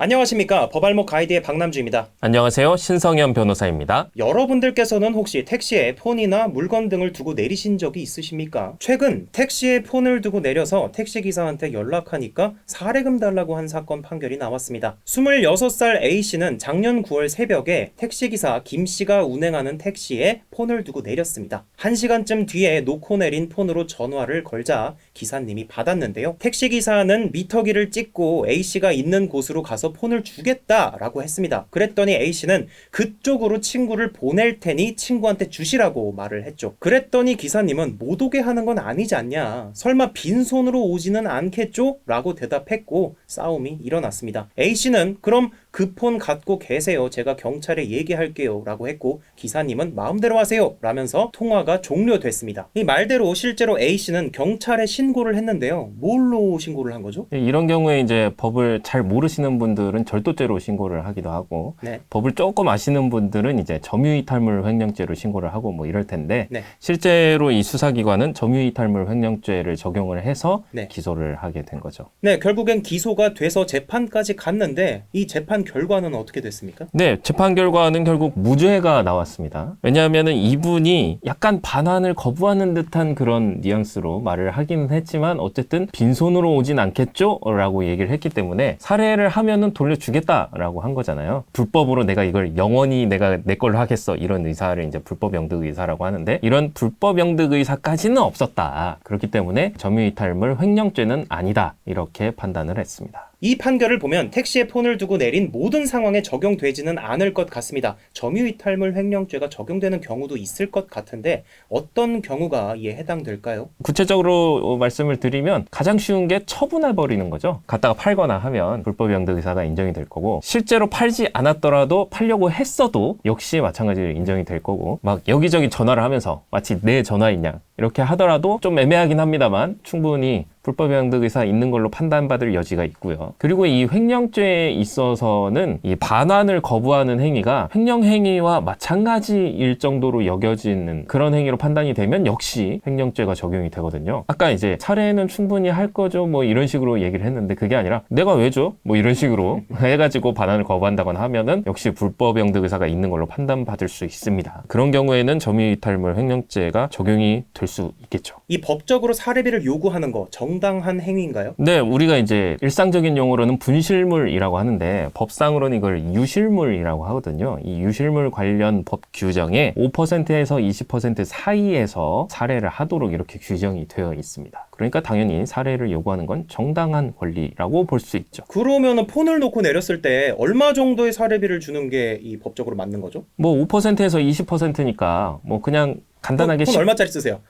안녕하십니까. 법알목 가이드의 박남주입니다. 안녕하세요. 신성현 변호사입니다. 여러분들께서는 혹시 택시에 폰이나 물건 등을 두고 내리신 적이 있으십니까? 최근 택시에 폰을 두고 내려서 택시기사한테 연락하니까 사례금 달라고 한 사건 판결이 나왔습니다. 26살 A씨는 작년 9월 새벽에 택시기사 김씨가 운행하는 택시에 폰을 두고 내렸습니다. 1시간쯤 뒤에 놓고 내린 폰으로 전화를 걸자 기사님이 받았는데요. 택시기사는 미터기를 찍고 A씨가 있는 곳으로 가서 폰을 주겠다라고 했습니다. 그랬더니 A씨는 그쪽으로 친구를 보낼 테니 친구한테 주시라고 말을 했죠. 그랬더니 기사님은 못 오게 하는 건 아니지 않냐. 설마 빈손으로 오지는 않겠죠? 라고 대답했고 싸움이 일어났습니다. A씨는 그럼 그 폰 갖고 계세요. 제가 경찰에 얘기할게요. 라고 했고 기사님은 마음대로 하세요. 라면서 통화가 종료됐습니다. 이 말대로 실제로 A씨는 경찰에 신고를 했는데요. 뭘로 신고를 한 거죠? 이런 경우에 이제 법을 잘 모르시는 분들은 절도죄로 신고를 하기도 하고, 네. 법을 조금 아시는 분들은 이제 점유이탈물 횡령죄로 신고를 하고 뭐 이럴 텐데, 네. 실제로 이 수사기관은 점유이탈물 횡령죄를 적용을 해서 네. 기소를 하게 된 거죠. 네, 결국엔 기소가 돼서 재판까지 갔는데 이 재판 결과는 어떻게 됐습니까? 네, 재판 결과는 결국 무죄가 나왔습니다. 왜냐하면은 이분이 약간 반환을 거부하는 듯한 그런 뉘앙스로 말을 하기는 했지만 어쨌든 빈손으로 오진 않겠죠? 라고 얘기를 했기 때문에 살해를 하면은 돌려주겠다라고 한 거잖아요. 불법으로 내가 이걸 영원히 내가 내 걸로 하겠어. 이런 의사를 이제 불법 영득 의사라고 하는데 이런 불법 영득 의사까지는 없었다. 그렇기 때문에 점유이탈물 횡령죄는 아니다. 이렇게 판단을 했습니다. 이 판결을 보면 택시에 폰을 두고 내린 모든 상황에 적용되지는 않을 것 같습니다. 점유이탈물 횡령죄가 적용되는 경우도 있을 것 같은데 어떤 경우가 이에 해당될까요? 구체적으로 말씀을 드리면 가장 쉬운 게 처분해버리는 거죠. 갖다가 팔거나 하면 불법 영득 의사가 인정이 될 거고 실제로 팔지 않았더라도 팔려고 했어도 역시 마찬가지로 인정이 될 거고 막 여기저기 전화를 하면서 마치 내 전화인 양 이렇게 하더라도 좀 애매하긴 합니다만 충분히 불법 영득 의사 있는 걸로 판단받을 여지가 있고요. 그리고 이 횡령죄에 있어서는 이 반환을 거부하는 행위가 횡령 행위와 마찬가지일 정도로 여겨지는 그런 행위로 판단이 되면 역시 횡령죄가 적용이 되거든요. 아까 이제 살해는 충분히 할 거죠 뭐 이런 식으로 얘기를 했는데 그게 아니라 내가 왜 줘? 뭐 이런 식으로 해가지고 반환을 거부한다거나 하면은 역시 불법 영득 의사가 있는 걸로 판단받을 수 있습니다. 그런 경우에는 점유이탈물 횡령죄가 적용이 될 수 있겠죠. 이 법적으로 사례비를 요구하는 거 정당한 행위인가요? 네, 우리가 이제 일상적인 용어로는 분실물이라고 하는데 법상으로는 이걸 유실물이라고 하거든요. 이 유실물 관련 법 규정에 5%에서 20% 사이에서 살해를 하도록 이렇게 규정이 되어 있습니다. 그러니까 당연히 살해를 요구하는 건 정당한 권리라고 볼 수 있죠. 그러면은 폰을 놓고 내렸을 때 얼마 정도의 사례비를 주는 게 이 법적으로 맞는 거죠? 뭐 5%에서 20%니까 뭐 그냥 간단하게 폰 얼마짜리 쓰세요?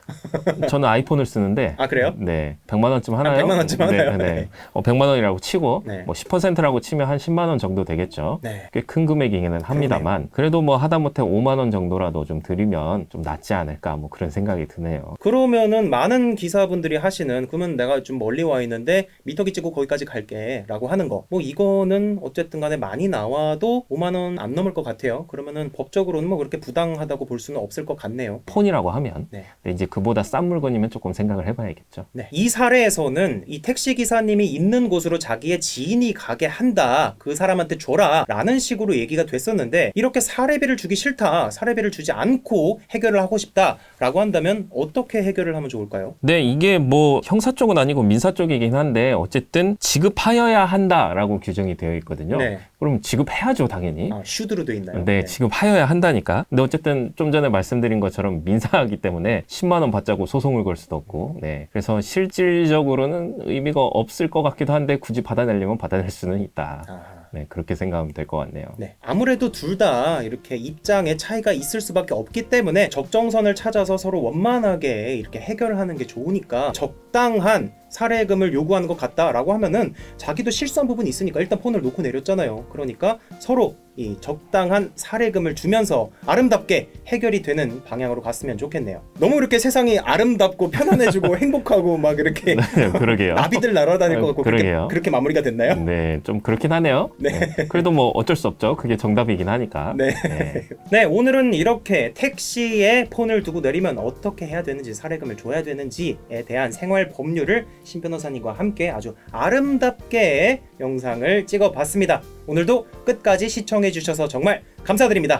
저는 아이폰을 쓰는데 아, 그래요? 네, 100만 원쯤 하나요? 100만 원쯤 하나요? 네, 네. 100만 원이라고 치고 네. 뭐 10%라고 치면 한 10만 원 정도 되겠죠. 네. 꽤 큰 금액이기는 합니다만 그래도 뭐 하다못해 5만 원 정도라도 좀 드리면 좀 낫지 않을까 뭐 그런 생각이 드네요. 그러면은 많은 기사분들이 하시는 그러면 내가 좀 멀리 와 있는데 미터기 찍고 거기까지 갈게 라고 하는 거 뭐 이거는 어쨌든 간에 많이 나와도 5만 원 안 넘을 것 같아요. 그러면은 법적으로는 뭐 그렇게 부당하다고 볼 수는 없을 것 같네요. 폰이라고 하면 네. 근데 이제 그보다 싼 물건이면 조금 생각을 해봐야겠죠. 네. 이 사례에서는 이 택시기사님이 있는 곳으로 자기의 지인이 가게 한다. 그 사람한테 줘라. 라는 식으로 얘기가 됐었는데 이렇게 사례비를 주기 싫다. 사례비를 주지 않고 해결을 하고 싶다. 라고 한다면 어떻게 해결을 하면 좋을까요? 네, 이게 뭐 형사 쪽은 아니고 민사 쪽이긴 한데 어쨌든 지급하여야 한다라고 규정이 되어 있거든요. 네. 그럼 지급해야죠, 당연히. 아, 슈드로 돼 있나요? 네, 지급하여야 한다니까. 근데 어쨌든 좀 전에 말씀드린 것처럼 민사이기 때문에 10만 원 받자고 소송을 걸 수도 없고, 네. 그래서 실질적으로는 의미가 없을 것 같기도 한데 굳이 받아내려면 받아낼 수는 있다. 아하. 네, 그렇게 생각하면 될 것 같네요. 네. 아무래도 둘 다 이렇게 입장의 차이가 있을 수밖에 없기 때문에 적정선을 찾아서 서로 원만하게 이렇게 해결하는 게 좋으니까 적당한 사례금을 요구하는 것 같다라고 하면은 자기도 실수한 부분이 있으니까 일단 폰을 놓고 내렸잖아요. 그러니까 서로 이 적당한 사례금을 주면서 아름답게 해결이 되는 방향으로 갔으면 좋겠네요. 너무 이렇게 세상이 아름답고 편안해지고 행복하고 막 이렇게 네, 그러게요. 나비들 날아다닐 것 같고 그러게요. 그렇게 마무리가 됐나요? 네, 좀 그렇긴 하네요. 네. 네. 그래도 뭐 어쩔 수 없죠. 그게 정답이긴 하니까. 네. 네. 네, 오늘은 이렇게 택시에 폰을 두고 내리면 어떻게 해야 되는지, 사례금을 줘야 되는지에 대한 생활 법률을 신 변호사님과 함께 아주 아름답게 영상을 찍어봤습니다. 오늘도 끝까지 시청해주셔서 정말 감사드립니다.